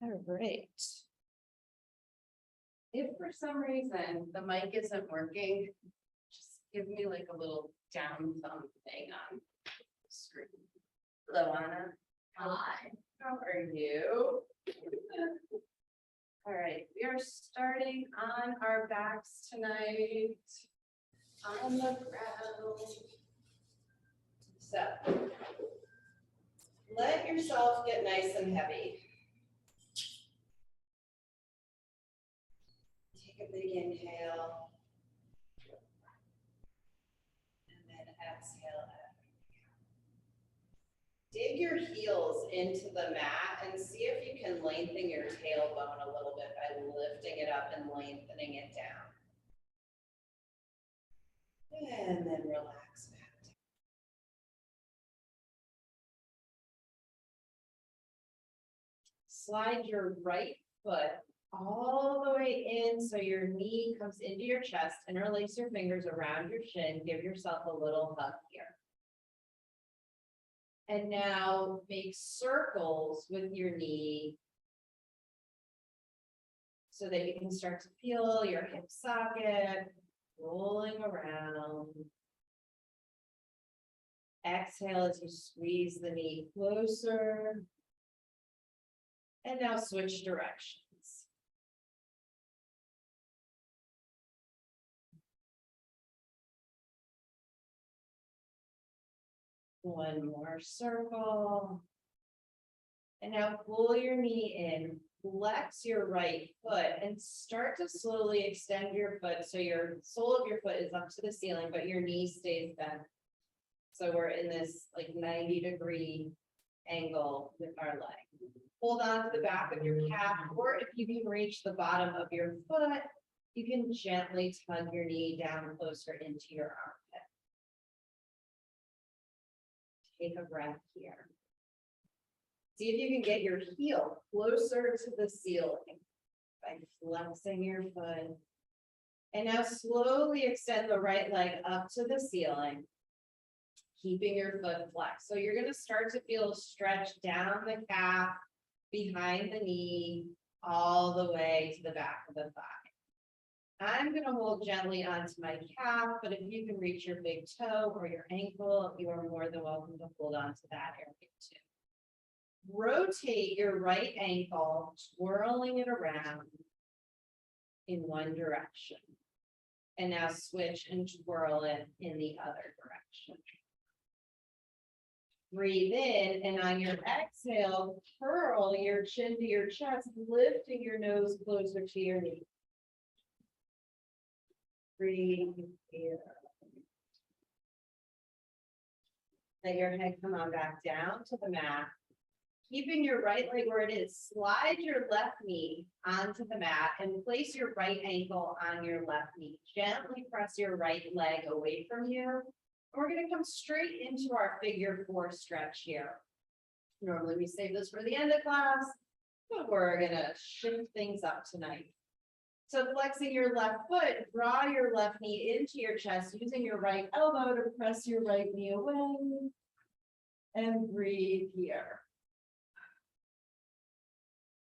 All right. If for some reason the mic isn't working, just give me like a little down thumb thing on the screen. Hello, Anna. Hi. How are you? All right, we are starting on our backs tonight. On the ground. So. Let yourself get nice and heavy. Take a big inhale. And then exhale out. Dig your heels into the mat and see if you can lengthen your tailbone a little bit by lifting it up and lengthening it down. And then relax back down. Slide your right foot all the way in so your knee comes into your chest, interlace your fingers around your shin, give yourself a little hug here. And now make circles with your knee so that you can start to feel your hip socket rolling around. Exhale as you squeeze the knee closer. And now switch directions. One more circle. And now pull your knee in, flex your right foot, and start to slowly extend your foot so your sole of your foot is up to the ceiling, but your knee stays bent. So we're in this like 90-degree angle with our leg. Hold on to the back of your calf, or if you can reach the bottom of your foot, you can gently tug your knee down closer into your armpit. Take a breath here. See if you can get your heel closer to the ceiling by flexing your foot. And now slowly extend the right leg up to the ceiling, keeping your foot flexed. So you're going to start to feel stretch down the calf, behind the knee, all the way to the back of the thigh. I'm going to hold gently onto my calf, but if you can reach your big toe or your ankle, you are more than welcome to hold on to that area too. Rotate your right ankle, twirling it around in one direction. And now switch and twirl it in the other direction. Breathe in, and on your exhale, curl your chin to your chest, lifting your nose closer to your knee. Breathe here. Let your head come on back down to the mat. Keeping your right leg where it is, slide your left knee onto the mat and place your right ankle on your left knee. Gently press your right leg away from you. We're going to come straight into our figure 4 stretch here. Normally we save this for the end of class, but we're going to shift things up tonight. So flexing your left foot, draw your left knee into your chest, using your right elbow to press your right knee away. And breathe here.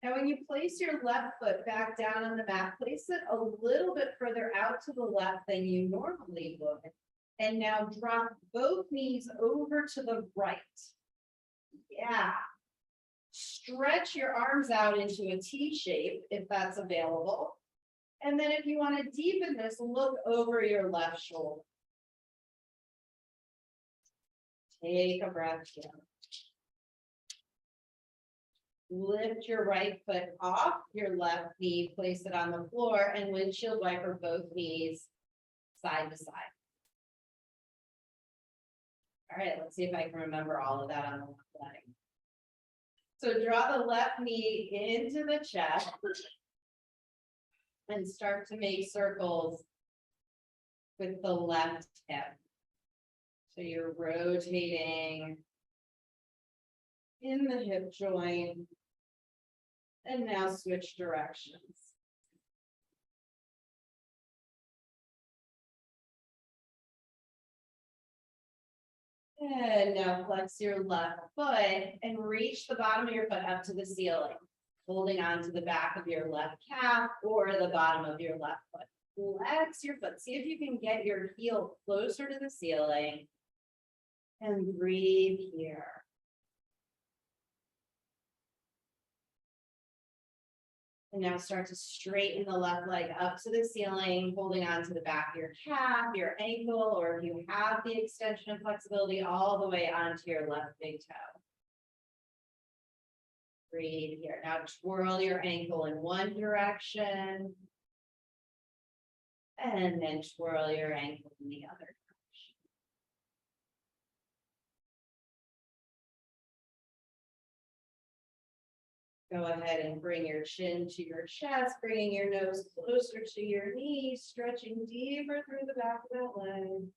Now, when you place your left foot back down on the mat, place it a little bit further out to the left than you normally would. And now drop both knees over to the right. Yeah. Stretch your arms out into a T shape if that's available. And then if you want to deepen this, look over your left shoulder. Take a breath here. Lift your right foot off your left knee, place it on the floor, and windshield wiper both knees side to side. All right, let's see if I can remember all of that on the left leg. So draw the left knee into the chest and start to make circles with the left hip. So you're rotating in the hip joint. And now switch directions. And now flex your left foot and reach the bottom of your foot up to the ceiling. holding on to the back of your left calf or the bottom of your left foot. Flex your foot. See if you can get your heel closer to the ceiling. And breathe here. And now start to straighten the left leg up to the ceiling, holding on to the back of your calf, your ankle, or if you have the extension and flexibility, all the way onto your left big toe. Breathe here. Now twirl your ankle in one direction. And then twirl your ankle in the other direction. Go ahead and bring your chin to your chest, bringing your nose closer to your knees, stretching deeper through the back of that leg.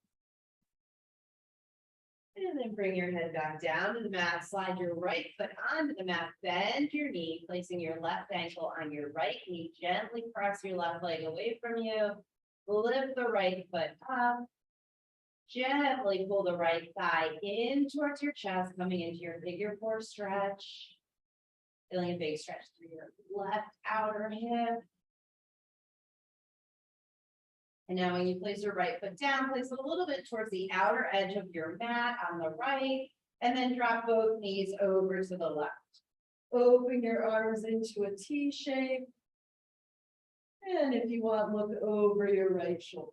And then bring your head back down to the mat, slide your right foot onto the mat, bend your knee, placing your left ankle on your right knee, gently press your left leg away from you, lift the right foot up, gently pull the right thigh in towards your chest, coming into your figure four stretch, feeling a big stretch through your left outer hip. And now when you place your right foot down, place it a little bit towards the outer edge of your mat on the right, and then drop both knees over to the left. Open your arms into a T shape. And if you want, look over your right shoulder.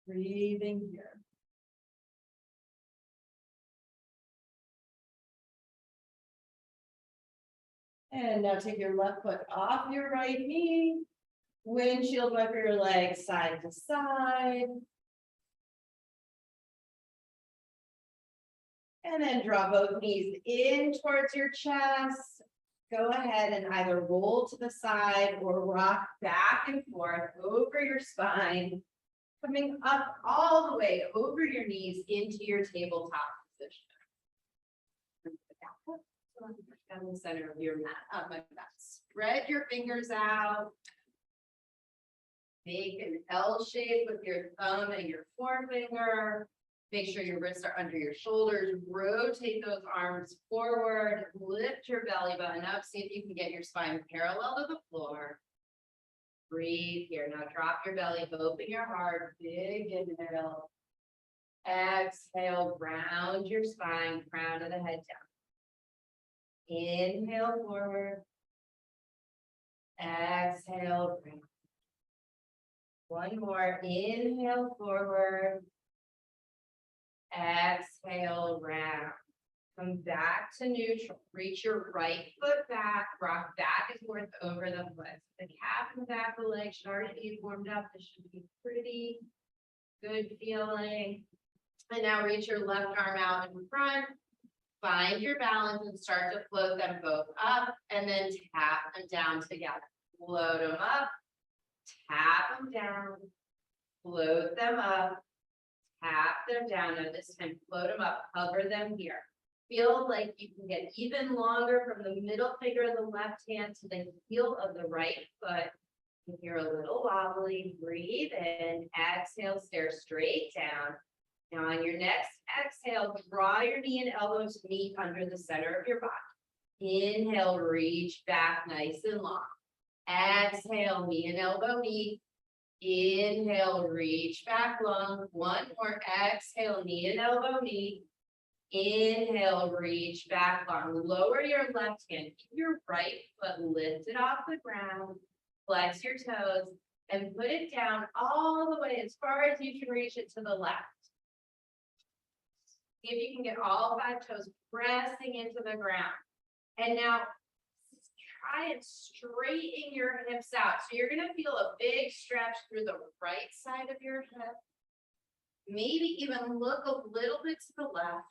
Breathing here. And now take your left foot off your right knee, windshield wiper your legs side to side. And then draw both knees in towards your chest. Go ahead and either roll to the side or rock back and forth over your spine, coming up all the way over your knees into your tabletop position. Down the center of your mat, up like that. Spread your fingers out. Make an L shape with your thumb and your forefinger. Make sure your wrists are under your shoulders. Rotate those arms forward. Lift your belly button up. See if you can get your spine parallel to the floor. Breathe here. Now drop your belly, open your heart. Big inhale. Exhale, round your spine, crown of the head down. Inhale forward. Exhale. One more. Inhale forward. Exhale round. Come back to neutral. Reach your right foot back. Rock back and forth over the foot. The calf and the back of the leg should already be warmed up. This should be pretty good feeling. And now reach your left arm out in front. Find your balance and start to float them both up and then tap them down together. Float them up, tap them down, float them up, tap them down. Now this time, float them up, hover them here. Feel like you can get even longer from the middle finger of the left hand to the heel of the right foot. If you're a little wobbly, breathe in, exhale, stare straight down. Now on your next exhale, draw your knee and elbows meet under the center of your body. Inhale, reach back nice and long. Exhale, knee and elbow meet. Inhale, reach back long. One more. Exhale, knee and elbow meet. Inhale, reach back long. Lower your left hand. Keep your right foot lifted off the ground. Flex your toes and put it down all the way as far as you can reach it to the left. See if you can get all 5 toes pressing into the ground. And now try and straighten your hips out. So you're going to feel a big stretch through the right side of your hip. Maybe even look a little bit to the left.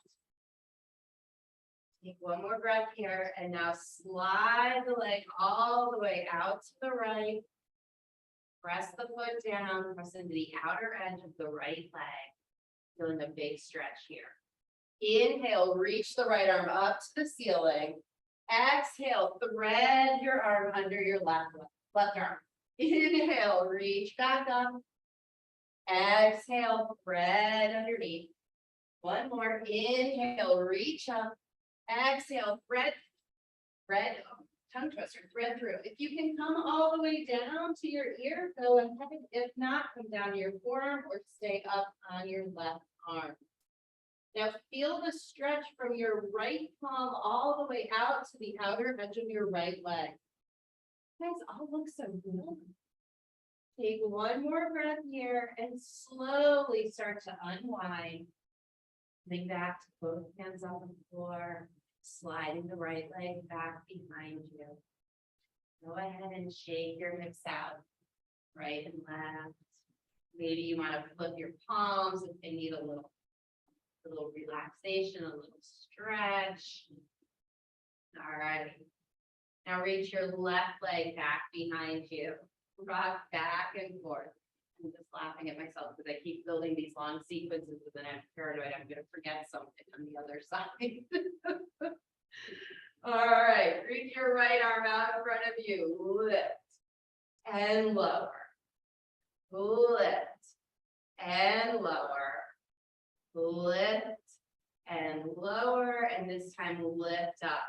Take one more breath here. And now slide the leg all the way out to the right. Press the foot down. Press into the outer edge of the right leg. Feeling a big stretch here. Inhale, reach the right arm up to the ceiling. Exhale, thread your arm under your left arm. Inhale, reach back up. Exhale, thread underneath. One more. Inhale, reach up. Exhale, tongue twister, thread through. If you can come all the way down to your ear, go ahead. If not, come down to your forearm or stay up on your left arm. Now feel the stretch from your right palm all the way out to the outer edge of your right leg. Guys, all look so good. Take one more breath here and slowly start to unwind. Coming back to both hands on the floor, sliding the right leg back behind you. Go ahead and shake your hips out, right and left. Maybe you want to flip your palms if they need a little relaxation, a little stretch. All right. Now reach your left leg back behind you. Rock back and forth. I'm just laughing at myself because I keep building these long sequences and then I'm paranoid I'm going to forget something on the other side. All right, reach your right arm out in front of you. Lift and lower. Lift and lower. Lift and lower. And this time lift up.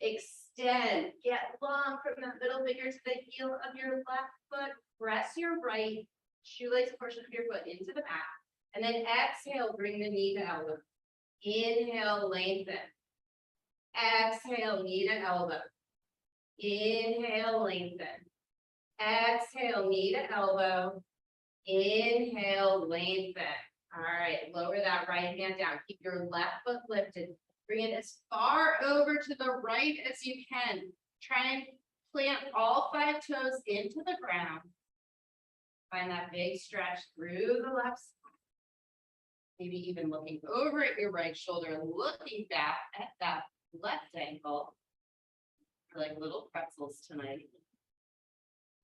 Extend. Get long from the middle finger to the heel of your left foot. Press your right shoelace portion of your foot into the mat. And then exhale, bring the knee to elbow. Inhale, lengthen. Exhale, knee to elbow. Inhale, lengthen. Exhale, knee to elbow. Inhale, lengthen. All right, lower that right hand down. Keep your left foot lifted. Bring it as far over to the right as you can. Try and plant all 5 toes into the ground. Find that big stretch through the left side. Maybe even looking over at your right shoulder, looking back at that left ankle. We're like little pretzels tonight.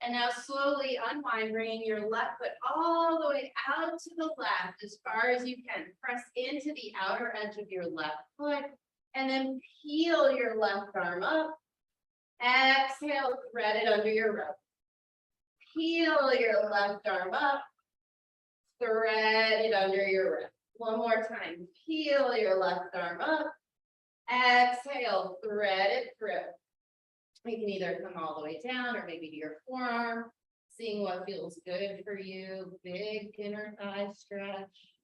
And now slowly unwind, bringing your left foot all the way out to the left as far as you can. Press into the outer edge of your left foot and then peel your left arm up. Exhale, thread it under your rope. Peel your left arm up. Thread it under your rope. One more time. Peel your left arm up. Exhale, thread it through. You can either come all the way down or maybe to your forearm, seeing what feels good for you. Big inner thigh stretch.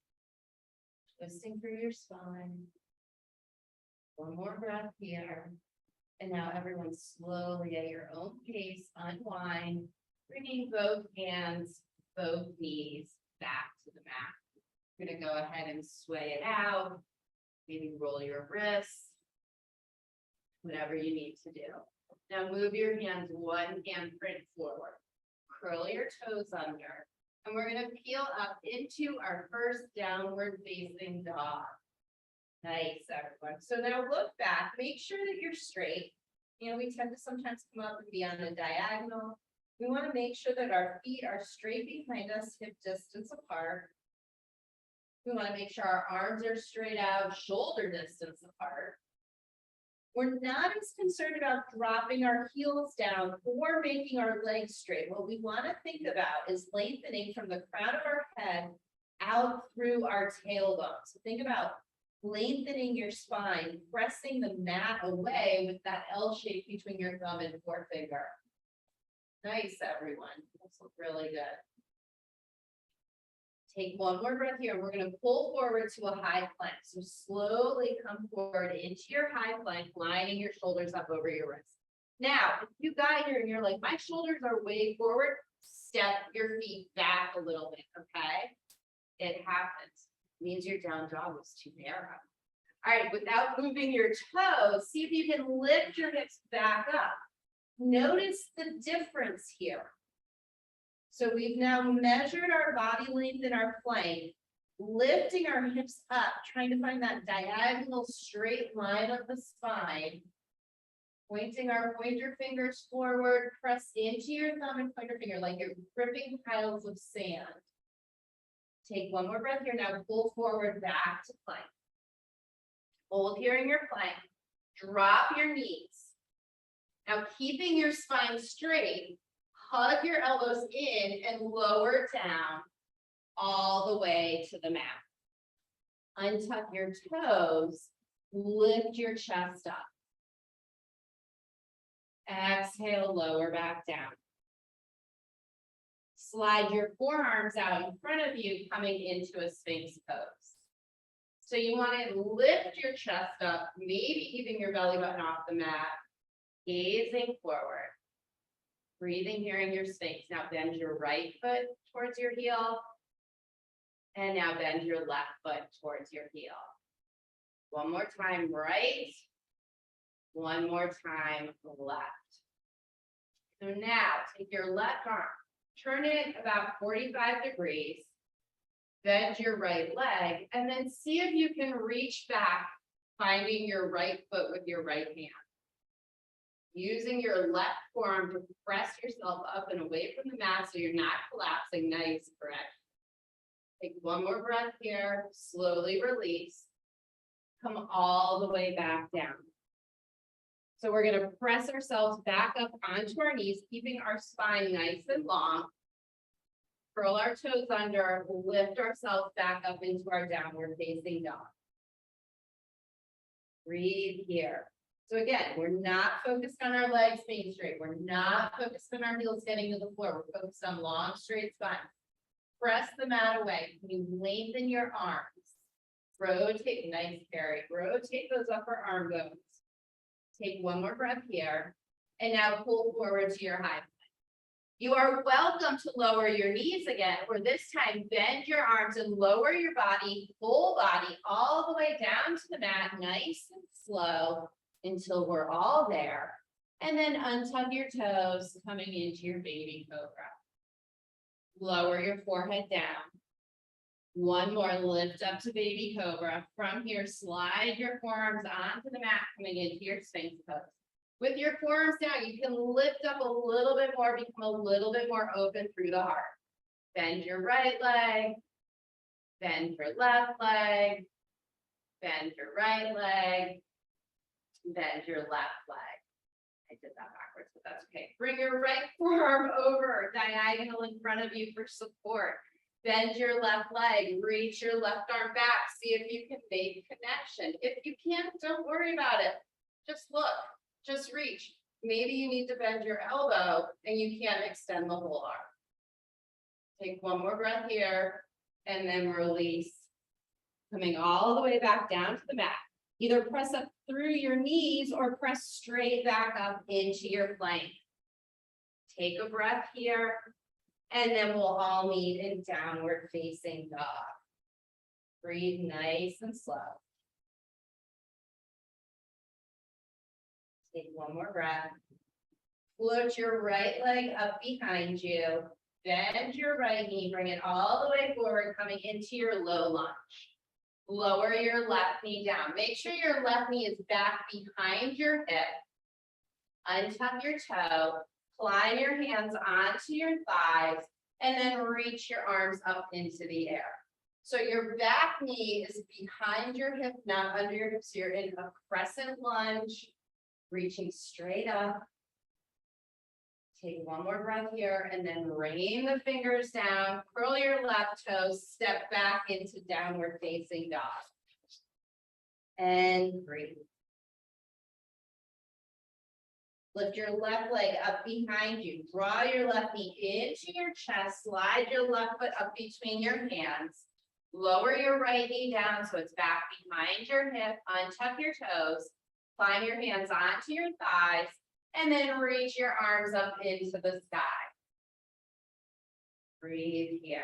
Twisting through your spine. One more breath here. And now everyone slowly at your own pace, unwind, bringing both hands, both knees back to the mat. You're going to go ahead and sway it out. Maybe roll your wrists. Whatever you need to do. Now move your hands one handprint forward. Curl your toes under. And we're going to peel up into our first downward facing dog. Nice, everyone. So now look back. Make sure that you're straight. You know, we tend to sometimes come up and be on a diagonal. We want to make sure that our feet are straight behind us, hip distance apart. We want to make sure our arms are straight out, shoulder distance apart. We're not as concerned about dropping our heels down or making our legs straight. What we want to think about is lengthening from the crown of our head out through our tailbone. So think about lengthening your spine, pressing the mat away with that L shape between your thumb and forefinger. Nice, everyone. This looks really good. Take one more breath here. We're going to pull forward to a high plank. So slowly come forward into your high plank, lining your shoulders up over your wrists. Now, if you got here and you're like, my shoulders are way forward, step your feet back a little bit, okay? It happens. It means your down dog was too narrow. All right, without moving your toes, see if you can lift your hips back up. Notice the difference here. So we've now measured our body length in our plank, lifting our hips up, trying to find that diagonal straight line of the spine. Pointing our pointer fingers forward, press into your thumb and pointer finger like you're gripping piles of sand. Take one more breath here. Now pull forward back to plank. Hold here in your plank. Drop your knees. Now keeping your spine straight, hug your elbows in and lower down all the way to the mat. Untuck your toes Lift your chest up. Exhale, lower back down. Slide your forearms out in front of you, coming into a Sphinx pose. So you want to lift your chest up, maybe keeping your belly button off the mat, gazing forward. Breathing here in your Sphinx. Now bend your right foot towards your heel. And now bend your left foot towards your heel. One more time, right. One more time, left. So now take your left arm, turn it about 45 degrees, bend your right leg, and then see if you can reach back, finding your right foot with your right hand. Using your left forearm to press yourself up and away from the mat so you're not collapsing. Nice, correct. Take one more breath here, slowly release. Come all the way back down. So we're gonna press ourselves back up onto our knees, keeping our spine nice and long. Curl our toes under, lift ourselves back up into our downward facing dog. Breathe here. So again, we're not focused on our legs being straight. We're not focused on our heels getting to the floor. We're focused on long, straight spine. Press the mat away. You lengthen your arms. Rotate, nice carry. Rotate those upper arm bones. Take one more breath here. And now pull forward to your high plank. You are welcome to lower your knees again, or this time bend your arms and lower your body, full body, all the way down to the mat, nice and slow until we're all there. And then untuck your toes, coming into your baby cobra. Lower your forehead down. One more, lift up to baby cobra. From here, slide your forearms onto the mat, coming into your Sphinx pose. With your forearms down, you can lift up a little bit more, become a little bit more open through the heart. Bend your right leg, bend your left leg, bend your right leg, bend your left leg. I did that backwards, but that's okay. Bring your right forearm over, diagonal in front of you for support. Bend your left leg, reach your left arm back, see if you can make connection. If you can't, don't worry about it. Just look, just reach. Maybe you need to bend your elbow and you can't extend the whole arm. Take one more breath here and then release. Coming all the way back down to the mat. Either press up through your knees or press straight back up into your plank. Take a breath here, and then we'll all meet in downward facing dog. Breathe nice and slow. Take one more breath. Float your right leg up behind you. Bend your right knee, bring it all the way forward, coming into your low lunge. Lower your left knee down. Make sure your left knee is back behind your hip. Untuck your toe, climb your hands onto your thighs, and then reach your arms up into the air. So your back knee is behind your hip, not under your hips. You're in a crescent lunge, reaching straight up. Take one more breath here and then rain the fingers down, curl your left toes, step back into downward facing dog. And breathe. Lift your left leg up behind you. Draw your left knee into your chest, slide your left foot up between your hands. Lower your right knee down so it's back behind your hip, untuck your toes, climb your hands onto your thighs, and then reach your arms up into the sky. Breathe here.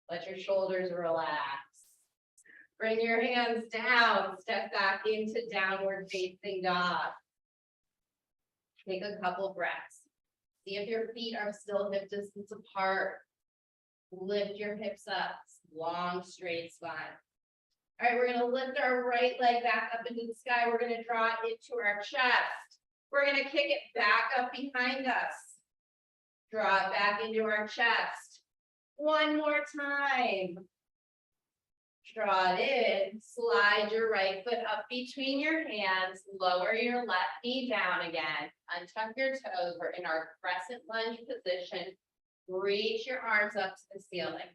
Let your shoulders relax. Bring your hands down, step back into downward facing dog. Take a couple breaths. See if your feet are still hip distance apart. Lift your hips up, long straight spine. All right, we're gonna lift our right leg back up into the sky. We're gonna draw it into our chest. We're gonna kick it back up behind us. Draw it back into our chest. One more time. Draw it in, slide your right foot up between your hands, lower your left knee down again, untuck your toes. We're in our crescent lunge position. Reach your arms up to the ceiling.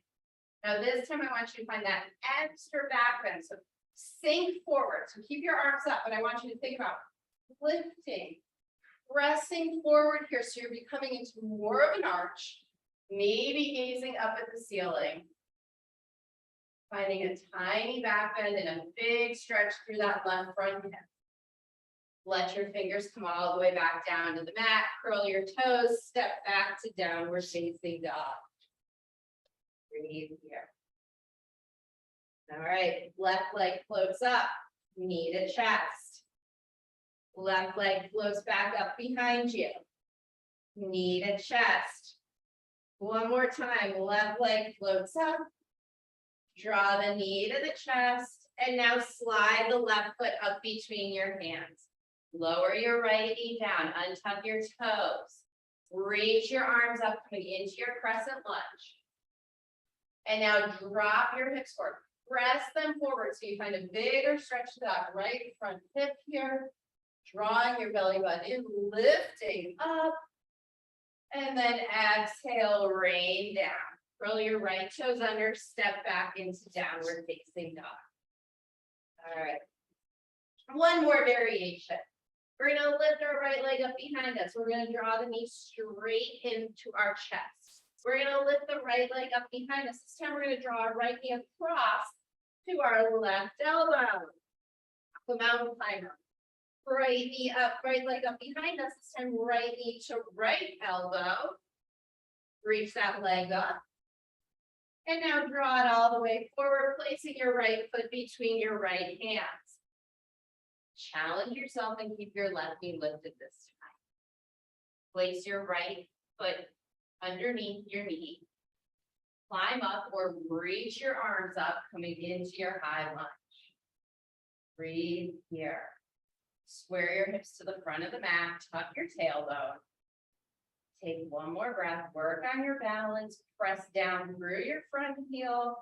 Now this time I want you to find that extra back bend. So Sink forward, so keep your arms up, but I want you to think about lifting, pressing forward here, so you're becoming into more of an arch, maybe gazing up at the ceiling. Finding a tiny back bend and a big stretch through that left front hip. Let your fingers come all the way back down to the mat, curl your toes, step back to downward facing dog. Breathe here. All right, left leg floats up, knee to chest. Left leg floats back up behind you. Knee to chest. One more time, left leg floats up. Draw the knee to the chest, and now slide the left foot up between your hands. Lower your right knee down, untuck your toes. Reach your arms up, coming into your crescent lunge. And now drop your hips forward. Press them forward so you find a bigger stretch to that right front hip here. Drawing your belly button in, lifting up. And then exhale, rain down. Curl your right toes under, step back into downward facing dog. All right. One more variation. We're gonna lift our right leg up behind us. We're gonna draw the knee straight into our chest. We're gonna lift the right leg up behind us. This time we're gonna draw our right knee across to our left elbow. The mountain climber. Right knee up, right leg up behind us. This time right knee to right elbow. Reach that leg up. And now draw it all the way forward, placing your right foot between your right hands. Challenge yourself and keep your left knee lifted this time. Place your right foot underneath your knee. Climb up or reach your arms up, coming into your high lunge. Breathe here. Square your hips to the front of the mat, tuck your tailbone. Take one more breath, work on your balance, press down through your front heel,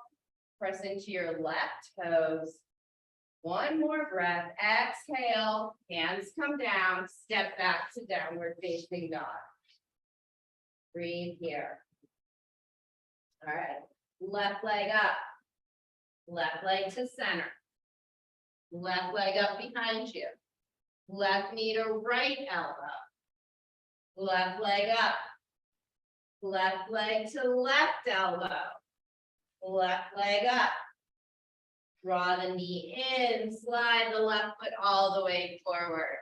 press into your left toes. One more breath, exhale, hands come down, step back to downward facing dog. Breathe here. All right, left leg up, left leg to center. Left leg up behind you. Left knee to right elbow. Left leg up. Left leg to left elbow. Left leg up. Draw the knee in, slide the left foot all the way forward.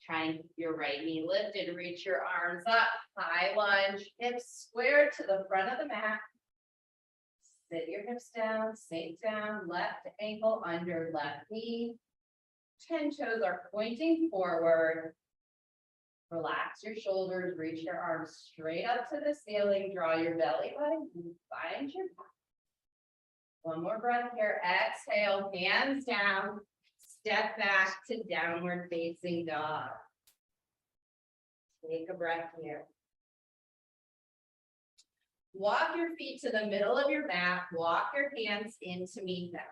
Try and keep your right knee lifted, reach your arms up, high lunge, hips square to the front of the mat. Sit your hips down, sink down, left ankle under left knee. 10 toes are pointing forward. Relax your shoulders, reach your arms straight up to the ceiling, draw your belly button, find your back. One more breath here, exhale, hands down, step back to downward facing dog. Take a breath here. Walk your feet to the middle of your mat, walk your hands in to meet them.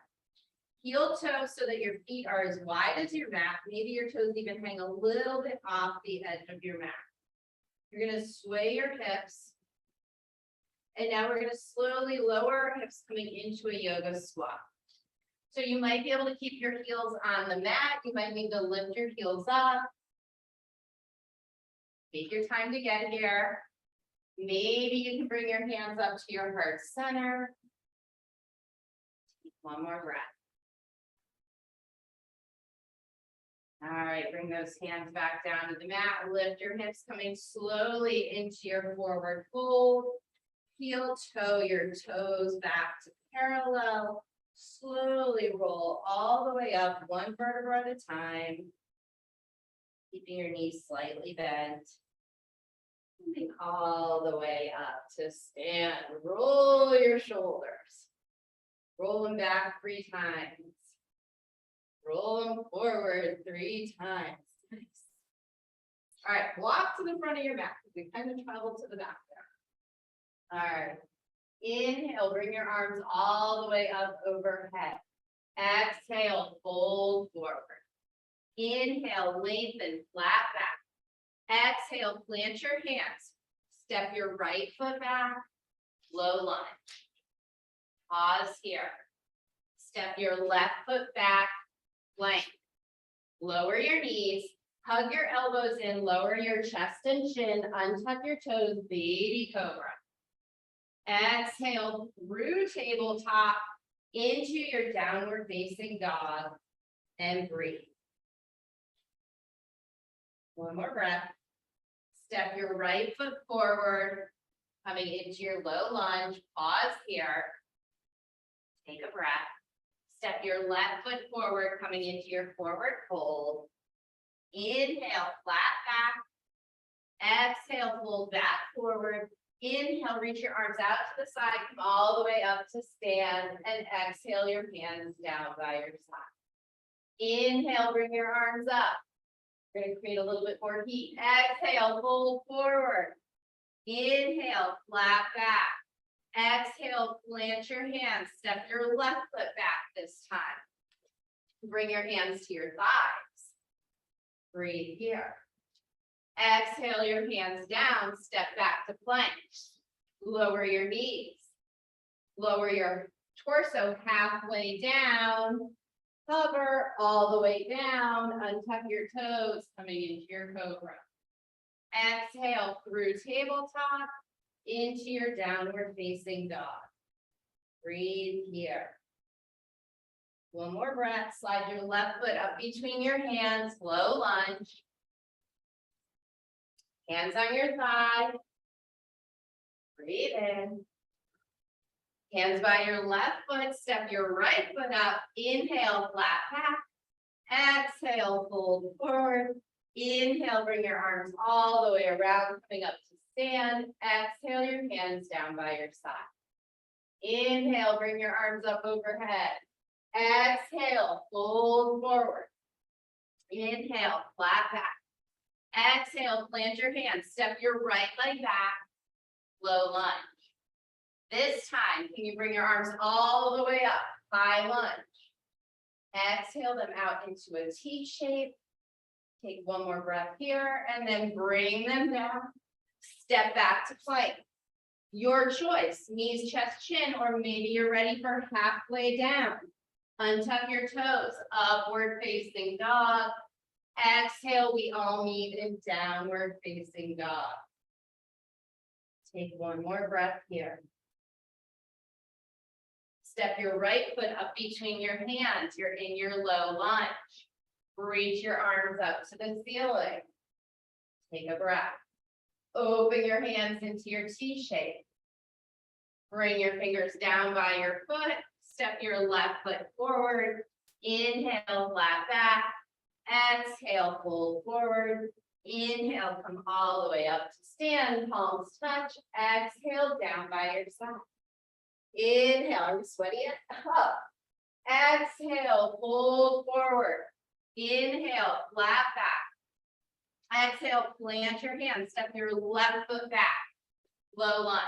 Heel toe so that your feet are as wide as your mat. Maybe your toes even hang a little bit off the edge of your mat. You're gonna sway your hips. And now we're gonna slowly lower our hips coming into a yoga squat. So you might be able to keep your heels on the mat. You might need to lift your heels up. Take your time to get here. Maybe you can bring your hands up to your heart center. Take one more breath. All right, bring those hands back down to the mat. Lift your hips coming slowly into your forward fold. Heel toe your toes back to parallel. Slowly roll all the way up, one vertebra at a time. Keeping your knees slightly bent. Moving all the way up to stand. Roll your shoulders. Roll them back 3 times. Roll them forward 3 times. Nice. All right, walk to the front of your mat. We kind of travel to the back there. All right. Inhale, bring your arms all the way up overhead. Exhale, fold forward. Inhale, lengthen, flat back. Exhale, plant your hands. Step your right foot back, low lunge. Pause here. Step your left foot back, plank. Lower your knees, hug your elbows in, lower your chest and chin, untuck your toes, baby cobra. Exhale through tabletop into your downward facing dog and breathe. One more breath. Step your right foot forward, coming into your low lunge. Pause here. Take a breath. Step your left foot forward, coming into your forward fold. Inhale, flat back. Exhale, fold back forward. Inhale, reach your arms out to the side, come all the way up to stand, and exhale your hands down by your side. Inhale, bring your arms up. We're going to create a little bit more heat. Exhale, fold forward. Inhale, flat back. Exhale, plant your hands. Step your left foot back this time. Bring your hands to your thighs. Breathe here. Exhale your hands down, step back to plank. Lower your knees. Lower your torso halfway down. Hover all the way down, untuck your toes, coming into your cobra. Exhale through tabletop into your downward facing dog. Breathe here. One more breath, slide your left foot up between your hands, low lunge. Hands on your thigh. Breathe in. Hands by your left foot, step your right foot up. Inhale, flat back. Exhale, fold forward. Inhale, bring your arms all the way around, coming up to stand. Exhale, your hands down by your side. Inhale, bring your arms up overhead. Exhale, fold forward. Inhale, flat back. Exhale, plant your hands, step your right leg back, low lunge. This time, can you bring your arms all the way up, high lunge. Exhale them out into a T shape. Take one more breath here, and then bring them down. Step back to plank. Your choice, knees, chest, chin, or maybe you're ready for halfway down. Untuck your toes, upward facing dog. Exhale, we all meet in downward facing dog. Take one more breath here. Step your right foot up between your hands. You're in your low lunge. Reach your arms up to the ceiling. Take a breath. Open your hands into your T shape. Bring your fingers down by your foot. Step your left foot forward. Inhale, flat back. Exhale, fold forward. Inhale, come all the way up to stand, palms touch. Exhale, down by your side. Inhale, are we sweaty yet? Up. Exhale, fold forward. Inhale, flat back. Exhale, plant your hands, step your left foot back. Low lunge.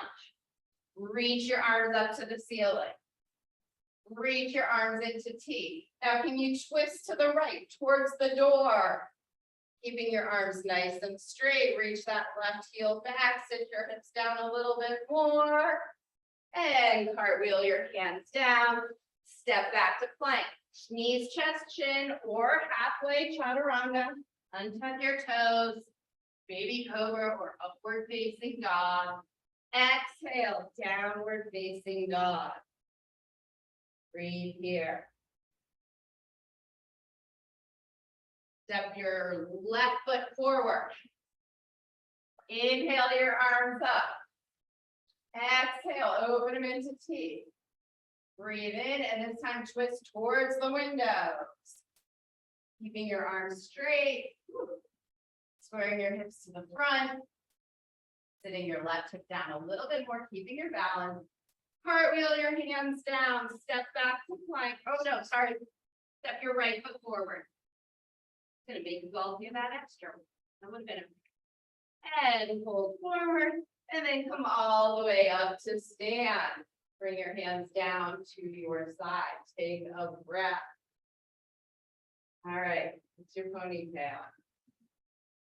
Reach your arms up to the ceiling. Reach your arms into T. Now, can you twist to the right towards the door? Keeping your arms nice and straight. Reach that left heel back. Sit your hips down a little bit more. And cartwheel your hands down. Step back to plank. Knees, chest, chin, or halfway chaturanga. Untuck your toes. Baby cobra or upward facing dog. Exhale, downward facing dog. Breathe here. Step your left foot forward. Inhale your arms up. Exhale, open them into T. Breathe in, and this time twist towards the windows. Keeping your arms straight. Squaring your hips to the front. Sitting your left hip down a little bit more, keeping your balance. Cartwheel your hands down, step back to plank. Oh no, sorry. Step your right foot forward. Gonna make you all do that extra. That would have been a and fold forward, and then come all the way up to stand. Bring your hands down to your side. Take a breath. All right, it's your ponytail.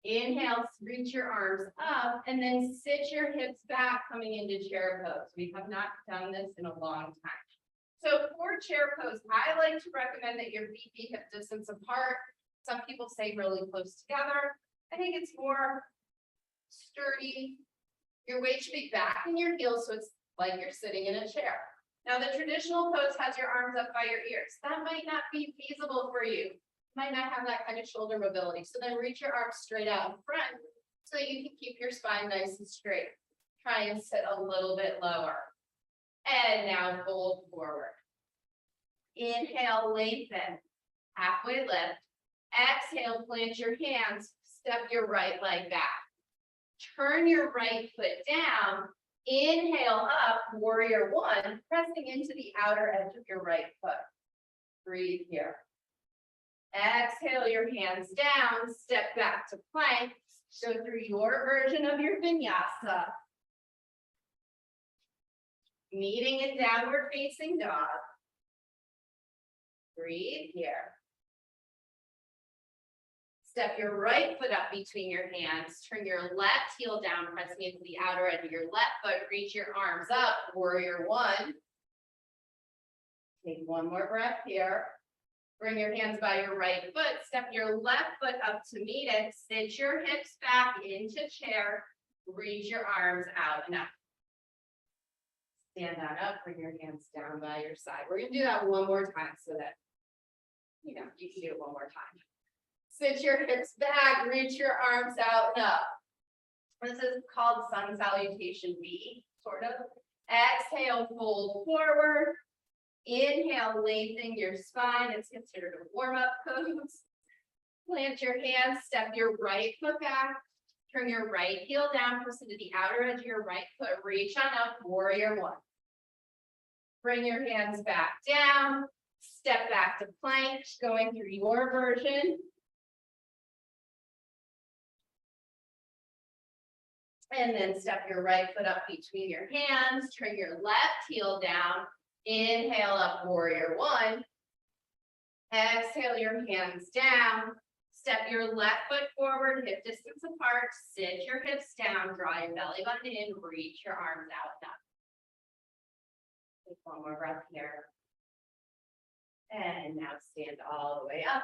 Inhale, reach your arms up, and then sit your hips back, coming into chair pose. We have not done this in a long time. So for chair pose, I like to recommend that your feet be hip distance apart. Some people say really close together. I think it's more sturdy. Your weight should be back in your heels, so it's like you're sitting in a chair. Now, the traditional pose has your arms up by your ears. That might not be feasible for you. Might not have that kind of shoulder mobility. So then reach your arms straight out in front so that you can keep your spine nice and straight. Try and sit a little bit lower. And now fold forward. Inhale, lengthen. Halfway lift. Exhale, plant your hands. Step your right leg back. Turn your right foot down. Inhale up, warrior one, pressing into the outer edge of your right foot. Breathe here. Exhale your hands down, step back to plank. Go through your version of your vinyasa. Meeting in downward facing dog. Breathe here. Step your right foot up between your hands. Turn your left heel down, pressing into the outer edge of your left foot. Reach your arms up, warrior one. Take one more breath here. Bring your hands by your right foot. Step your left foot up to meet it. Sit your hips back into chair. Reach your arms out and up. Stand on up, bring your hands down by your side. We're gonna do that one more time so that, you can do it one more time. Sit your hips back, reach your arms out and up. This is called sun salutation V, sort of. Exhale, fold forward. Inhale, lengthen your spine. It's considered a warm-up pose. Plant your hands, step your right foot back. Turn your right heel down, press into the outer edge of your right foot. Reach on up, warrior one. Bring your hands back down. Step back to plank, going through your version. And then step your right foot up between your hands, turn your left heel down, inhale up, warrior one. Exhale your hands down, step your left foot forward, hip distance apart, sit your hips down, draw your belly button in, reach your arms out and up. Take one more breath here. And now stand all the way up,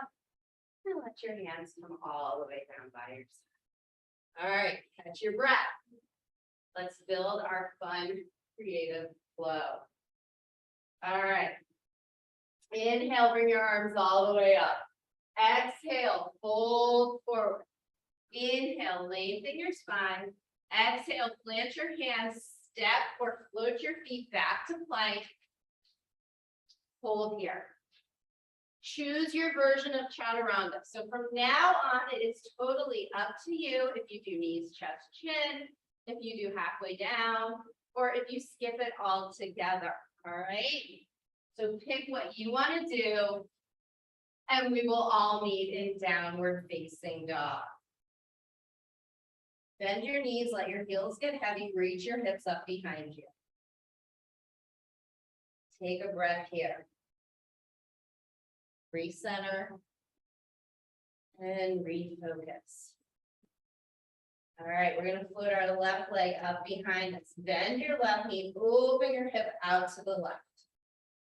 and let your hands come all the way down by your side. All right, catch your breath. Let's build our fun, creative flow. All right. Inhale, bring your arms all the way up. Exhale, fold forward. Inhale, lengthen your spine. Exhale, plant your hands, step or float your feet back to plank. Hold here. Choose your version of chaturanga. So from now on, it is totally up to you if you do knees, chest, chin, if you do halfway down, or if you skip it all together. All right. So pick what you want to do, and we will all meet in downward facing dog. Bend your knees, let your heels get heavy, reach your hips up behind you. Take a breath here. Recenter and refocus. All right, we're going to float our left leg up behind us. Bend your left knee, open your hip out to the left.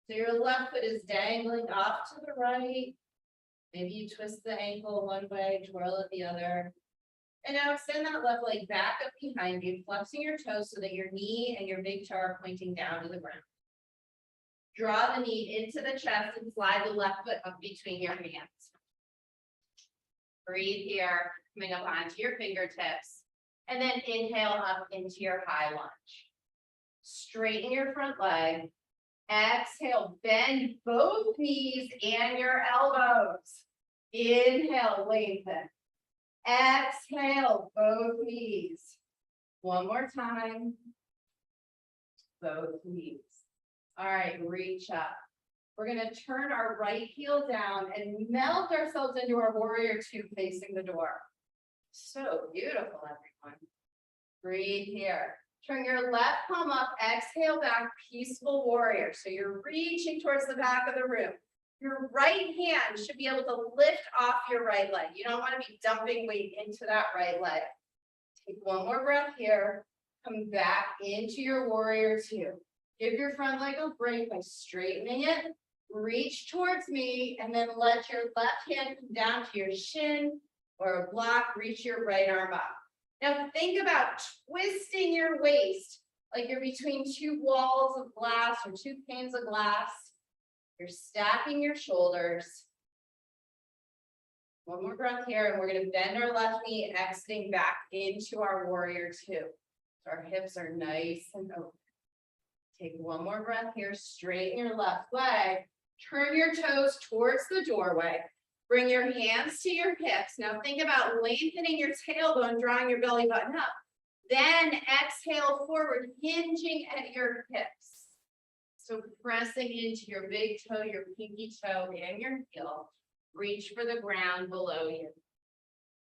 So your left foot is dangling off to the right. Maybe you twist the ankle one way, twirl it the other. And now extend that left leg back up behind you, flexing your toes so that your knee and your big toe are pointing down to the ground. Draw the knee into the chest and slide the left foot up between your hands. Breathe here, coming up onto your fingertips. And then inhale up into your high lunge. Straighten your front leg. Exhale, bend both knees and your elbows. Inhale, lengthen. Exhale, both knees. One more time. Both knees. All right, reach up. We're going to turn our right heel down and melt ourselves into our warrior two facing the door. So beautiful, everyone. Breathe here. Turn your left palm up, exhale back, peaceful warrior. So you're reaching towards the back of the room. Your right hand should be able to lift off your right leg. You don't want to be dumping weight into that right leg. Take one more breath here. Come back into your warrior two. Give your front leg a break by straightening it. Reach towards me and then let your left hand come down to your shin or a block, reach your right arm up. Now think about twisting your waist like you're between two walls of glass or two panes of glass. You're stacking your shoulders. One more breath here, and we're going to bend our left knee, exiting back into our warrior two. So our hips are nice and open. Take one more breath here, straighten your left leg, turn your toes towards the doorway, bring your hands to your hips. Now think about lengthening your tailbone, drawing your belly button up. Then exhale forward, hinging at your hips. So pressing into your big toe, your pinky toe, and your heel. Reach for the ground below you.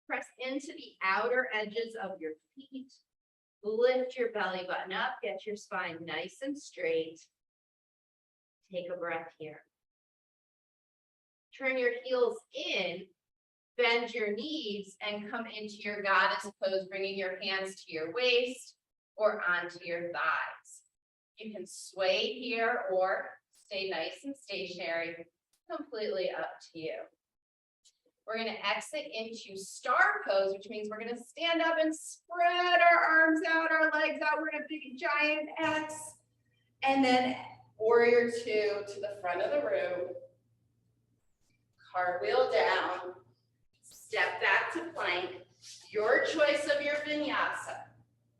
Press into the outer edges of your feet. Lift your belly button up, get your spine nice and straight. Take a breath here. Turn your heels in, bend your knees, and come into your goddess pose, bringing your hands to your waist or onto your thighs. You can sway here or stay nice and stationary, completely up to you. We're going to exit into star pose, which means we're going to stand up and spread our arms out, our legs out. We're in a big giant X. And then warrior two to the front of the room. Cartwheel down. Step back to plank. Your choice of your vinyasa.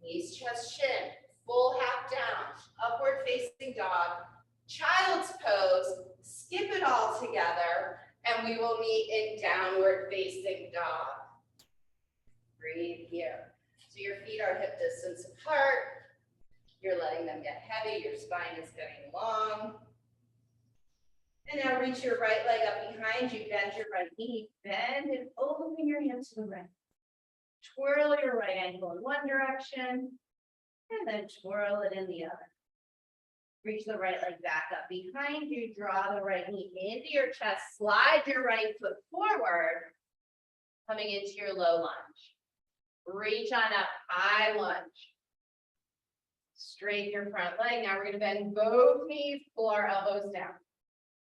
Knees, chest, shin. Full half down. Upward facing dog. Child's pose. Skip it all together. And we will meet in downward facing dog. Breathe here. So your feet are hip distance apart. You're letting them get heavy. Your spine is getting long. And now reach your right leg up behind you. Bend your right knee. Bend and open your hands to the right. Twirl your right ankle in one direction. And then twirl it in the other. Reach the right leg back up behind you, draw the right knee into your chest, slide your right foot forward, coming into your low lunge. Reach on up, high lunge. Straighten your front leg. Now we're going to bend both knees, pull our elbows down.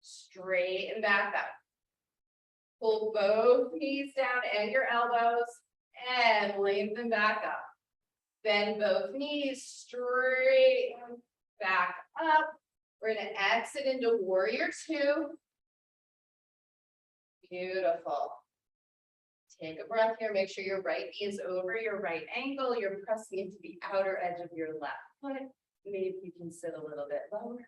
Straighten back up. Pull both knees down and your elbows and lengthen back up. Bend both knees, straighten back up. We're going to exit into warrior two. Beautiful. Take a breath here. Make sure your right knee is over your right ankle. You're pressing into the outer edge of your left foot. Maybe you can sit a little bit lower.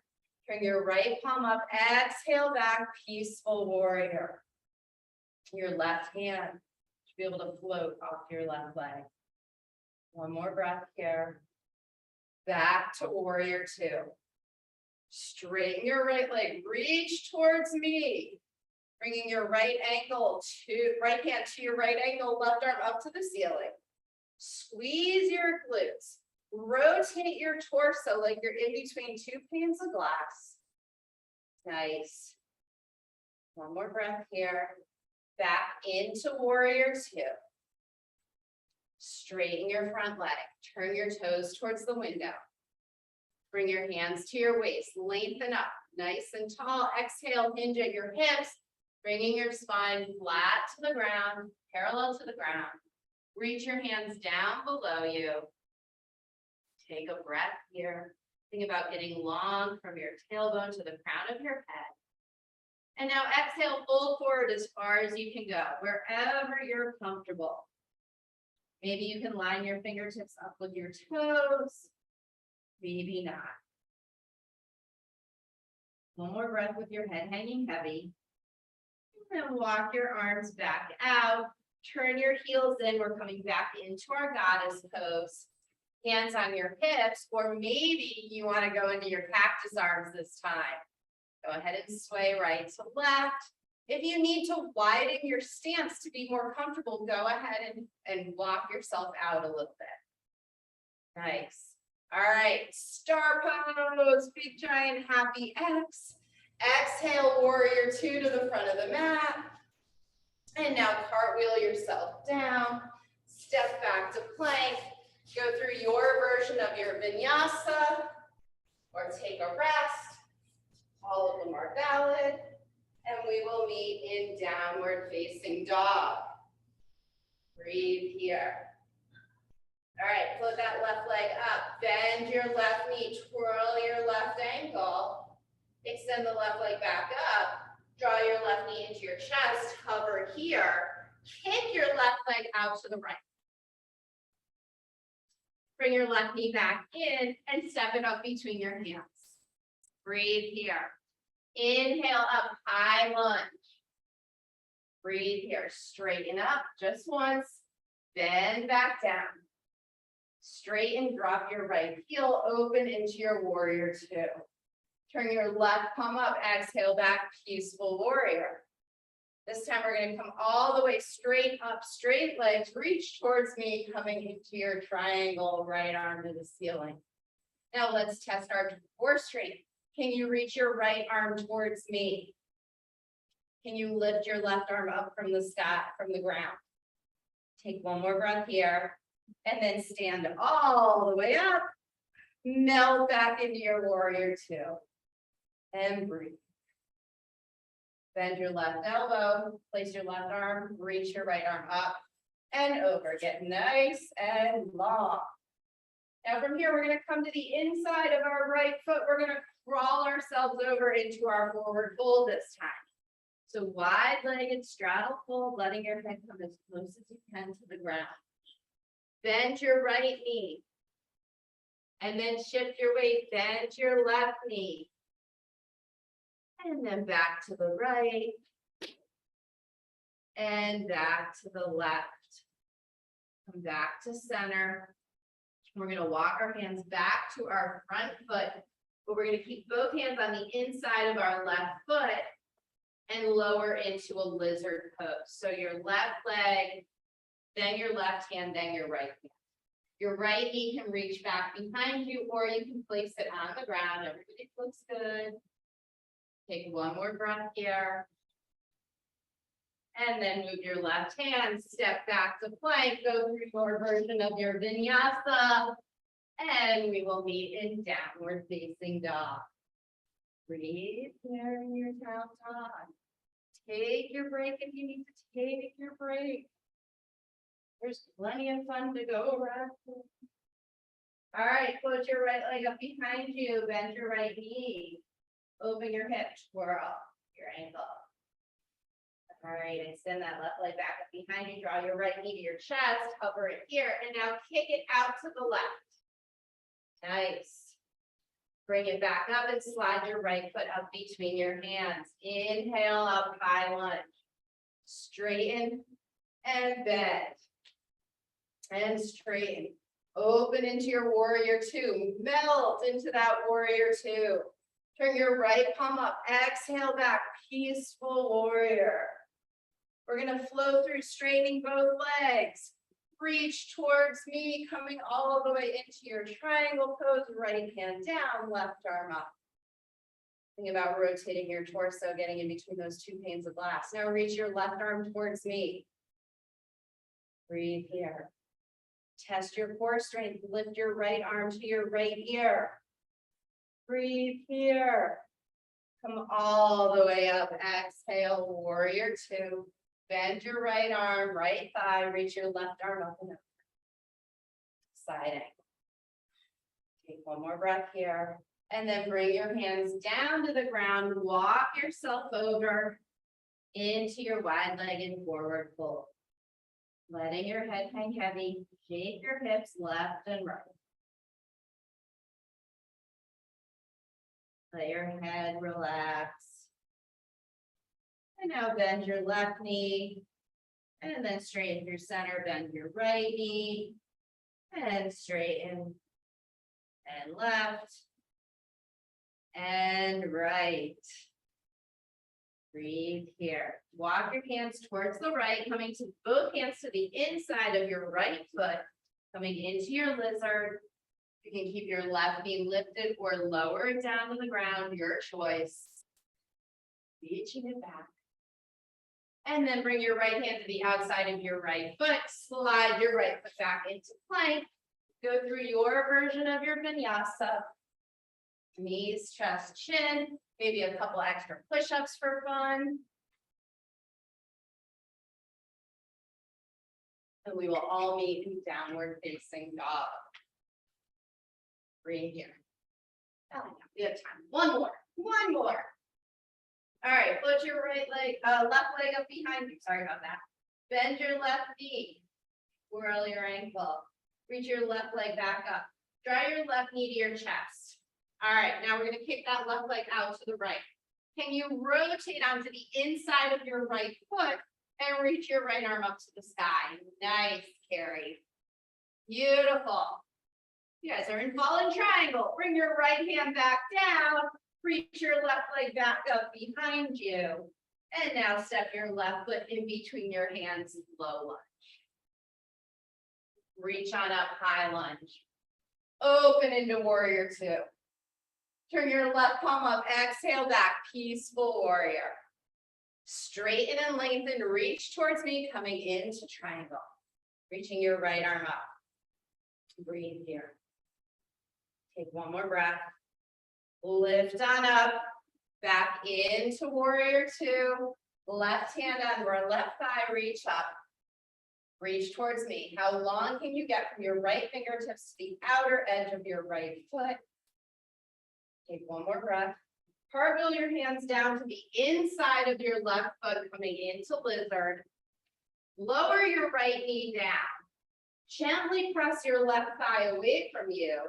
Bring your right palm up. Exhale back, peaceful warrior. Your left hand should be able to float off your left leg. One more breath here. Back to warrior two. Straighten your right leg, reach towards me. Bringing your right hand to your right ankle, left arm up to the ceiling. Squeeze your glutes. Rotate your torso like you're in between two panes of glass. Nice. One more breath here. Back into warrior two. Straighten your front leg. Turn your toes towards the window. Bring your hands to your waist. Lengthen up. Nice and tall. Exhale, hinge at your hips. Bringing your spine flat to the ground, parallel to the ground. Reach your hands down below you. Take a breath here. Think about getting long from your tailbone to the crown of your head. And now exhale, fold forward as far as you can go, wherever you're comfortable. Maybe you can line your fingertips up with your toes. Maybe not. One more breath with your head hanging heavy. And walk your arms back out. Turn your heels in. We're coming back into our goddess pose. Hands on your hips, or maybe you want to go into your cactus arms this time. Go ahead and sway right to left. If you need to widen your stance to be more comfortable, go ahead and walk yourself out a little bit. Nice. All right, star pose, big giant happy X. Exhale, warrior two to the front of the mat. And now cartwheel yourself down. Step back to plank. Go through your version of your vinyasa. or take a rest. All of them are valid. And we will meet in downward facing dog. Breathe here. All right, float that left leg up. Bend your left knee, twirl your left ankle. Extend the left leg back up. Draw your left knee into your chest, hover here. Kick your left leg out to the right. Bring your left knee back in and step it up between your hands. Breathe here. Inhale up, high lunge. Breathe here, straighten up just once, bend back down. Straighten, drop your right heel, open into your warrior two. Turn your left palm up, exhale back, peaceful warrior. This time we're gonna come all the way straight up, straight legs, reach towards me, coming into your triangle, right arm to the ceiling. Now let's test our core strength. Can you reach your right arm towards me? Can you lift your left arm up from the sky, from the ground? Take one more breath here, and then stand all the way up. Melt back into your warrior two. And breathe. Bend your left elbow, place your left arm, reach your right arm up and over. Get nice and long. Now from here, we're gonna come to the inside of our right foot. We're gonna crawl ourselves over into our forward fold this time. So wide-legged straddle fold, letting your head come as close as you can to the ground. Bend your right knee. And then shift your weight, bend your left knee. And then back to the right. And back to the left. Come back to center. We're gonna walk our hands back to our front foot, but we're gonna keep both hands on the inside of our left foot and lower into a lizard pose. So your left leg, then your left hand, then your right hand. Your right knee can reach back behind you, or you can place it on the ground. Everybody looks good. Take one more breath here. And then move your left hand, step back to plank, go through your version of your vinyasa. And we will meet in downward facing dog. Breathe here in your down dog. Take your break if you need to take your break. There's plenty of fun to go around. All right, put your right leg up behind you, bend your right knee. Open your hip, twirl your ankle. All right, extend that left leg back up behind you, draw your right knee to your chest, hover it here, and now kick it out to the left. Nice. Bring it back up and slide your right foot up between your hands. Inhale up, high lunge. Straighten and bend. And straighten. Open into your warrior two. Melt into that warrior two. Turn your right palm up. Exhale back, peaceful warrior. We're gonna flow through straightening both legs. Reach towards me, coming all the way into your triangle pose, right hand down, left arm up. Think about rotating your torso, getting in between those two panes of glass. Now reach your left arm towards me. Breathe here. Test your core strength, lift your right arm to your right ear. Breathe here. Come all the way up, exhale, warrior two. Bend your right arm, right thigh, reach your left arm up and over. Side angle. Take one more breath here. And then bring your hands down to the ground, walk yourself over into your wide-legged forward fold. Letting your head hang heavy, shake your hips left and right. Let your head relax. And now bend your left knee. And then straighten your center, bend your right knee. And straighten. And left. And right. Breathe here. Walk your hands towards the right, coming to both hands to the inside of your right foot, coming into your lizard. You can keep your left knee lifted or lower it down to the ground, your choice. Reaching it back. And then bring your right hand to the outside of your right foot, slide your right foot back into plank. Go through your version of your vinyasa. Knees, chest, chin, maybe a couple extra push-ups for fun. And we will all meet in downward facing dog. Breathe here. Oh, we have time. One more. All right, put your right leg, left leg up behind you. Sorry about that. Bend your left knee. Twirl your ankle. Reach your left leg back up. Draw your left knee to your chest. All right, now we're gonna kick that left leg out to the right. Can you rotate onto the inside of your right foot and reach your right arm up to the sky? Nice, Carrie. Beautiful. You guys are in fallen triangle. Bring your right hand back down. Reach your left leg back up behind you. And now step your left foot in between your hands, low lunge. Reach on up, high lunge. Open into warrior two. Turn your left palm up, exhale back, peaceful warrior. Straighten and lengthen, reach towards me, coming into triangle. Reaching your right arm up. Breathe here. Take one more breath. Lift on up, back into warrior two. Left hand under left thigh, reach up. Reach towards me. How long can you get from your right fingertips to the outer edge of your right foot? Take one more breath. Cartwheel your hands down to the inside of your left foot, coming into lizard. Lower your right knee down. Gently press your left thigh away from you,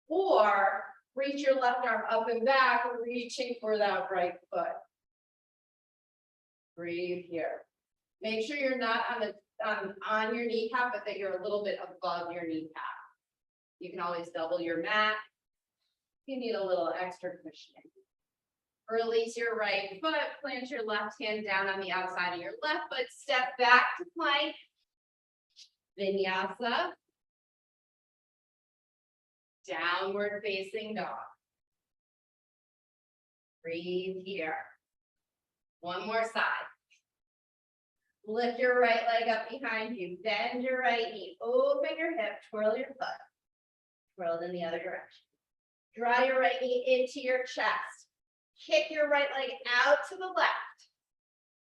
or reach your left arm up and back, reaching for that right foot. Breathe here. Make sure you're not on your kneecap, but that you're a little bit above your kneecap. You can always double your mat. You need a little extra cushioning. Release your right foot, plant your left hand down on the outside of your left foot, step back to plank. Vinyasa. Downward facing dog. Breathe here. One more side. Lift your right leg up behind you. Bend your right knee. Open your hip. Twirl your foot. Twirl it in the other direction. Draw your right knee into your chest. Kick your right leg out to the left.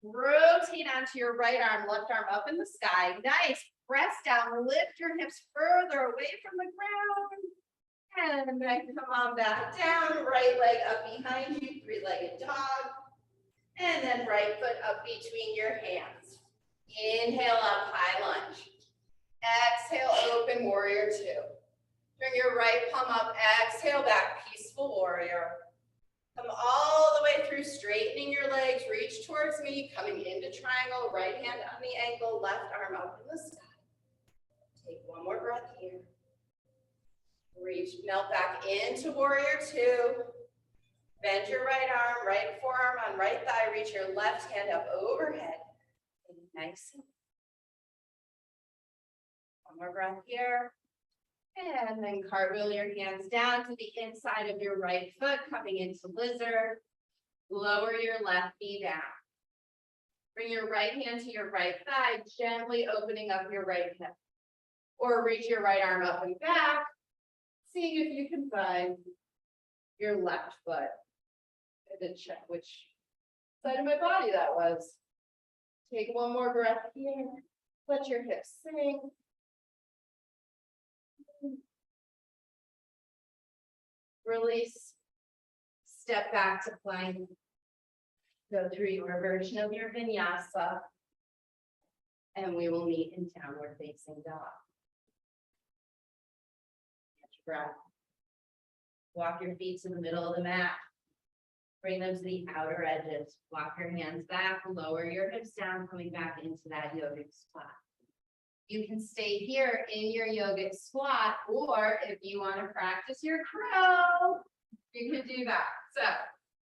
Rotate onto your right arm, left arm up in the sky. Nice. Press down. Lift your hips further away from the ground. And then come on back down. Right leg up behind you. Three-legged dog. And then right foot up between your hands. Inhale up, high lunge. Exhale, open warrior two. Bring your right palm up, exhale back, peaceful warrior. Come all the way through, straightening your legs, reach towards me, coming into triangle, right hand on the ankle, left arm up in the sky. Take one more breath here. Reach, melt back into warrior two. Bend your right arm, right forearm on right thigh, reach your left hand up overhead. Nice. One more breath here. And then cartwheel your hands down to the inside of your right foot, coming into lizard. Lower your left knee down. Bring your right hand to your right thigh, gently opening up your right hip. Or reach your right arm up and back, seeing if you can find your left foot. I did check which side of my body that was. Take one more breath here. Let your hips sink. Release. Step back to plank. Go through your version of your vinyasa. And we will meet in downward facing dog. Catch your breath. Walk your feet to the middle of the mat. Bring them to the outer edges. Walk your hands back, lower your hips down, coming back into that yogic squat. You can stay here in your yogic squat, or if you want to practice your crow, you can do that. So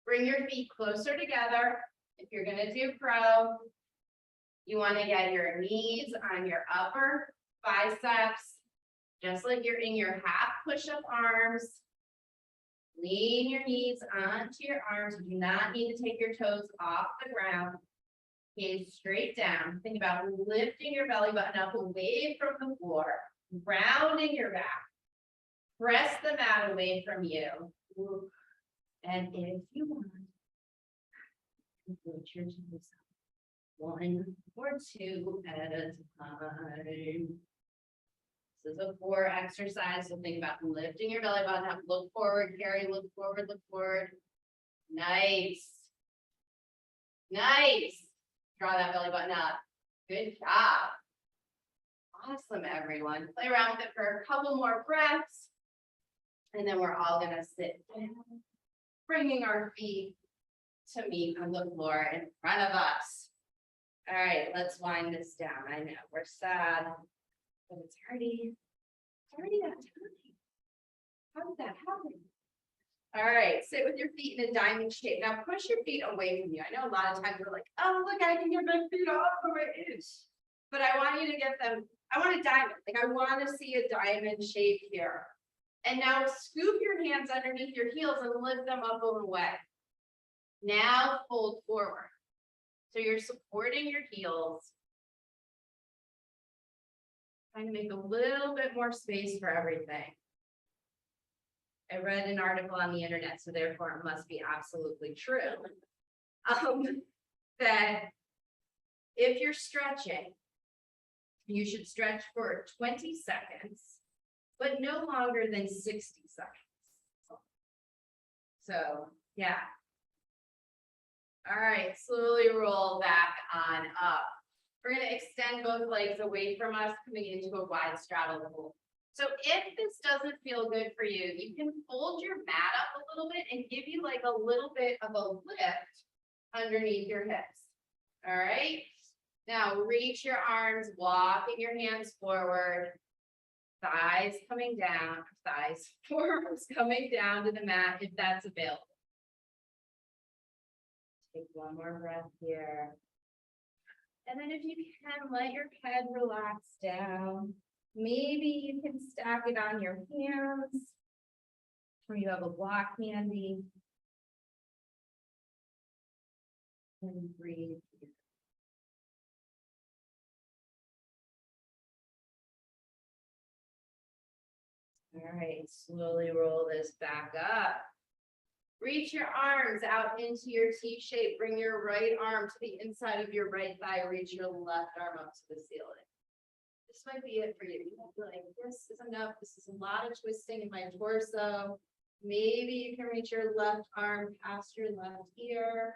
bring your feet closer together. If you're going to do crow, you want to get your knees on your upper biceps, just like you're in your half push-up arms. Lean your knees onto your arms. You do not need to take your toes off the ground. Gaze straight down. Think about lifting your belly button up away from the floor, rounding your back. Press the mat away from you. And if you want, you can put your toes up 1 or 2 at a time. This is a core exercise, so think about lifting your belly button up, look forward, carry, look forward, look forward. Nice. Nice. Draw that belly button up. Good job. Awesome, everyone. Play around with it for a couple more breaths. And then we're all gonna sit down, bringing our feet to meet on the floor in front of us. All right, let's wind this down. I know we're sad, but it's already that time. How did that happen? All right, sit with your feet in a diamond shape. Now push your feet away from you. I know a lot of times we're like, oh, look, I can get my feet off the way it is. But I want you to get them, I want a diamond. Like I want to see a diamond shape here. And now scoop your hands underneath your heels and lift them up and away. Now fold forward. So you're supporting your heels. Trying to make a little bit more space for everything. I read an article on the internet, so therefore it must be absolutely true. That if you're stretching, you should stretch for 20 seconds, but no longer than 60 seconds. So, yeah. All right, slowly roll back on up. We're going to extend both legs away from us, coming into a wide straddle pool. So if this doesn't feel good for you, you can fold your mat up a little bit and give you like a little bit of a lift underneath your hips. All right. Now reach your arms, walking your hands forward, thighs coming down, forearms coming down to the mat if that's available. Take one more breath here. And then if you can, let your head relax down. Maybe you can stack it on your hands, or you have a block handy. And breathe. All right, slowly roll this back up. Reach your arms out into your T shape. Bring your right arm to the inside of your right thigh. Reach your left arm up to the ceiling. This might be it for you. You might be like, this is enough. This is a lot of twisting in my torso. Maybe you can reach your left arm past your left ear.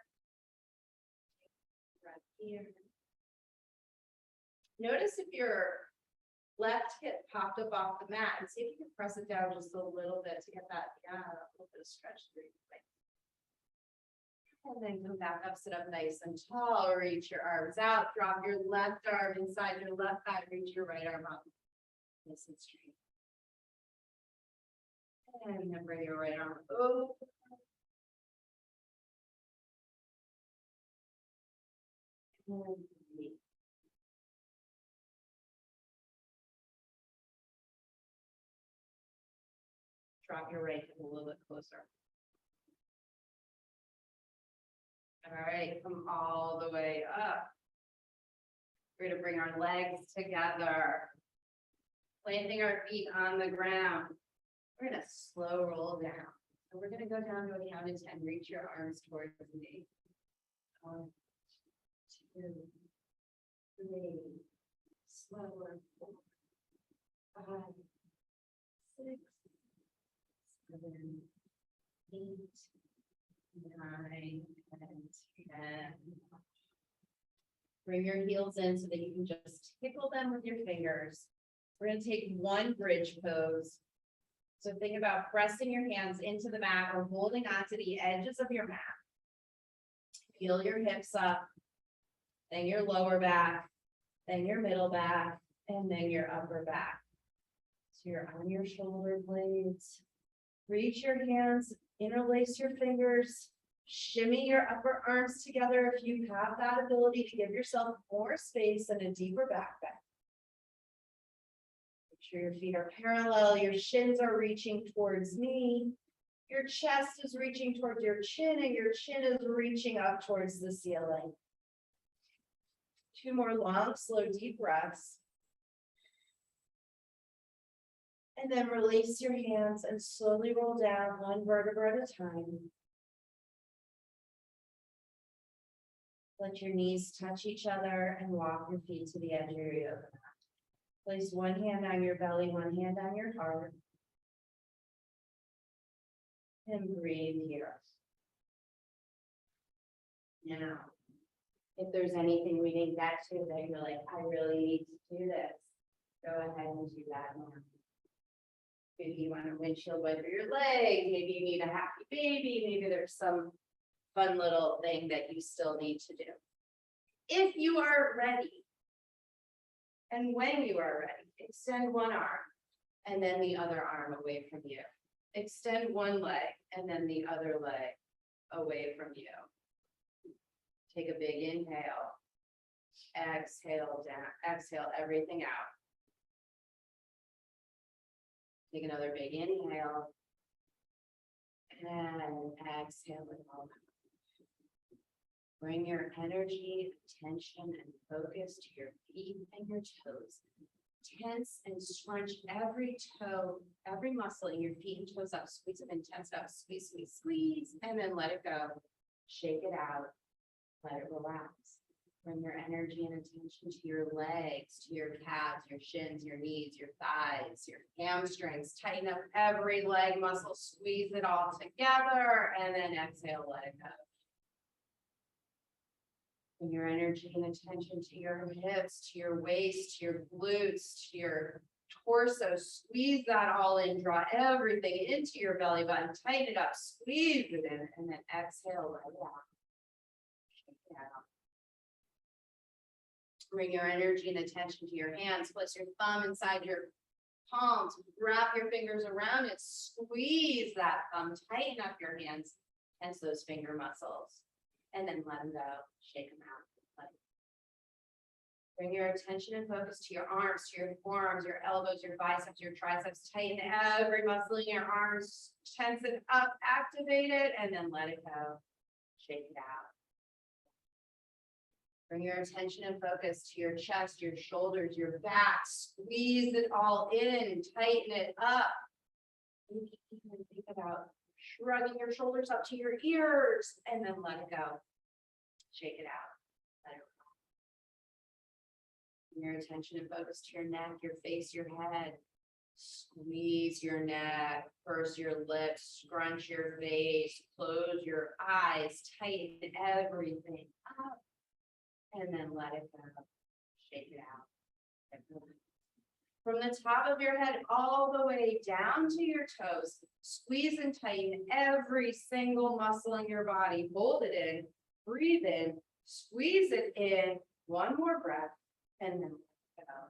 Breath here. Notice if your left hip popped up off the mat and see if you can press it down just a little bit to get that, a little bit of stretch through. And then come back up, sit up nice and tall, reach your arms out, drop your left arm inside your left thigh, reach your right arm up. Nice and straight. And then bring your right arm over. And breathe. Drop your right hip a little bit closer. All right, come all the way up. We're going to bring our legs together, planting our feet on the ground. We're going to slow roll down. So we're going to go down to a count of 10. Reach your arms towards me. 1, 2, 3, slower, 4, 5, 6, 7, 8, 9, and 10. Bring your heels in so that you can just tickle them with your fingers. We're going to take one bridge pose. So think about pressing your hands into the mat or holding onto the edges of your mat. Feel your hips up, then your lower back, then your middle back, and then your upper back. So you're on your shoulder blades. Reach your hands, interlace your fingers, shimmy your upper arms together if you have that ability to give yourself more space and a deeper back bend. Make sure your feet are parallel, your shins are reaching towards me, your chest is reaching towards your chin, and your chin is reaching up towards the ceiling. 2 more long, slow, deep breaths. And then release your hands and slowly roll down 1 vertebra at a time. Let your knees touch each other and walk your feet to the edge of your yoga mat. Place one hand on your belly, one hand on your heart. And breathe here. Now, if there's anything we didn't get to that you're like, I really need to do this, go ahead and do that now. Maybe you want a windshield wiper your leg, maybe you need a happy baby, maybe there's some fun little thing that you still need to do. If you are ready, and when you are ready, extend one arm and then the other arm away from you. Extend one leg and then the other leg away from you. Take a big inhale. Exhale down, exhale everything out. Take another big inhale. And exhale it all out. Bring your energy, attention, and focus to your feet and your toes. Tense and scrunch every toe, every muscle in your feet and toes up. Squeeze them and tense up. Squeeze, squeeze, squeeze, and then let it go. Shake it out. Let it relax. Bring your energy and attention to your legs, to your calves, your shins, your knees, your thighs, your hamstrings. Tighten up every leg muscle. Squeeze it all together, and then exhale, let it go. Bring your energy and attention to your hips, to your waist, to your glutes, to your torso. Squeeze that all in, draw everything into your belly button, tighten it up, squeeze it in, and then exhale, let it out. Shake it out. Bring your energy and attention to your hands. Place your thumb inside your palms, wrap your fingers around it, squeeze that thumb, tighten up your hands, tense those finger muscles. And then let them go, shake them out. Let it go. Bring your attention and focus to your arms, to your forearms, your elbows, your biceps, your triceps. Tighten every muscle in your arms, tense it up, activate it, and then let it go. Shake it out. Bring your attention and focus to your chest, your shoulders, your back. Squeeze it all in, tighten it up. You can even think about shrugging your shoulders up to your ears, and then let it go. Shake it out. Let it go. Bring your attention and focus to your neck, your face, your head. Squeeze your neck, purse your lips, scrunch your face, close your eyes, tighten everything up, and then let it go. Shake it out. From the top of your head all the way down to your toes, squeeze and tighten every single muscle in your body. Hold it in, breathe in, squeeze it in. One more breath, and then let it go.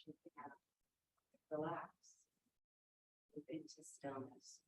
Shake it out. Relax. Move into stillness.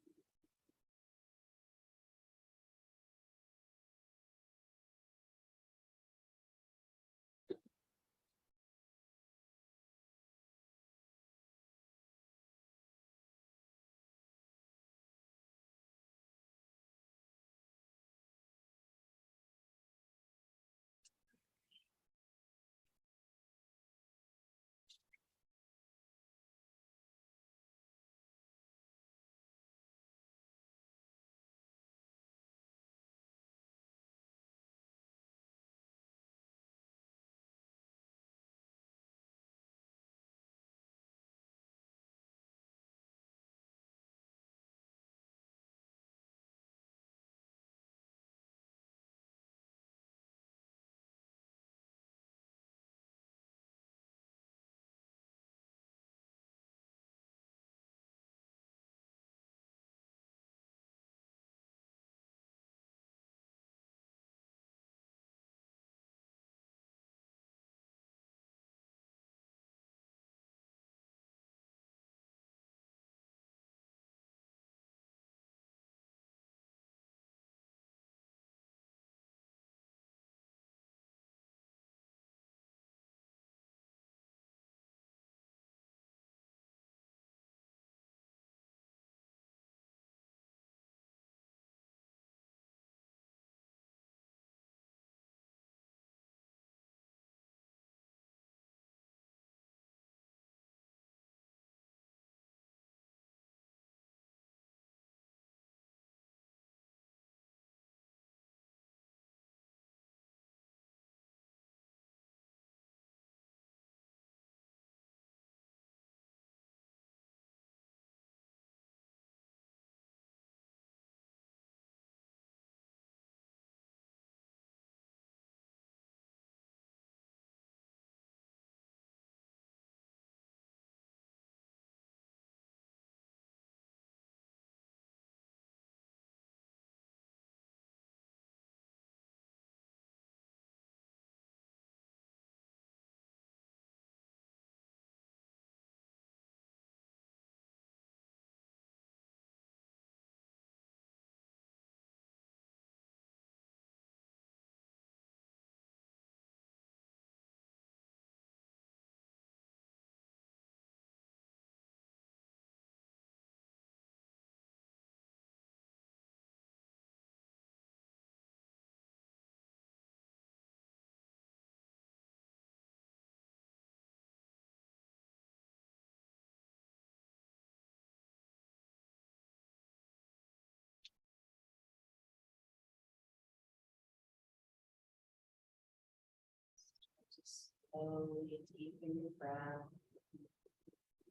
Slowly deepen your breath.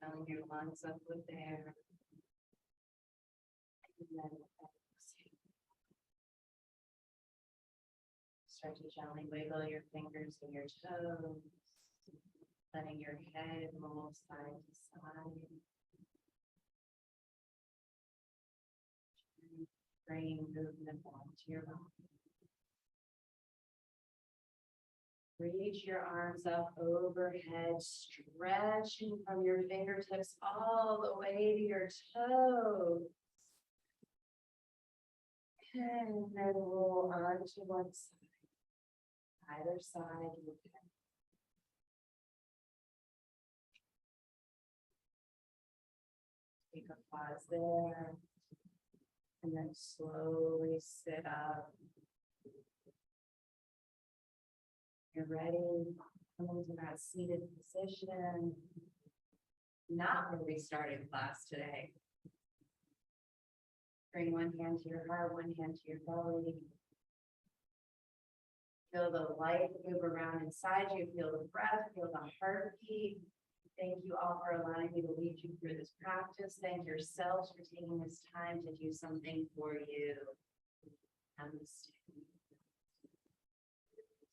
Filling your lungs up with air. And then exhale. Start to gently wiggle your fingers and your toes. Letting your head roll side to side. Bringing movement onto your body. Reach your arms up overhead, stretching from your fingertips all the way to your toes. And then roll onto one side. Either side you can. Take a pause there. And then slowly sit up. You're ready, come into that seated position. Not where we started class today. Bring one hand to your heart, one hand to your belly. Feel the light move around inside you, feel the breath, feel the heartbeat. Thank you all for allowing me to lead you through this practice. Thank yourselves for taking this time to do something for you. Namaste.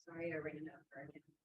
Sorry, I ran it over again.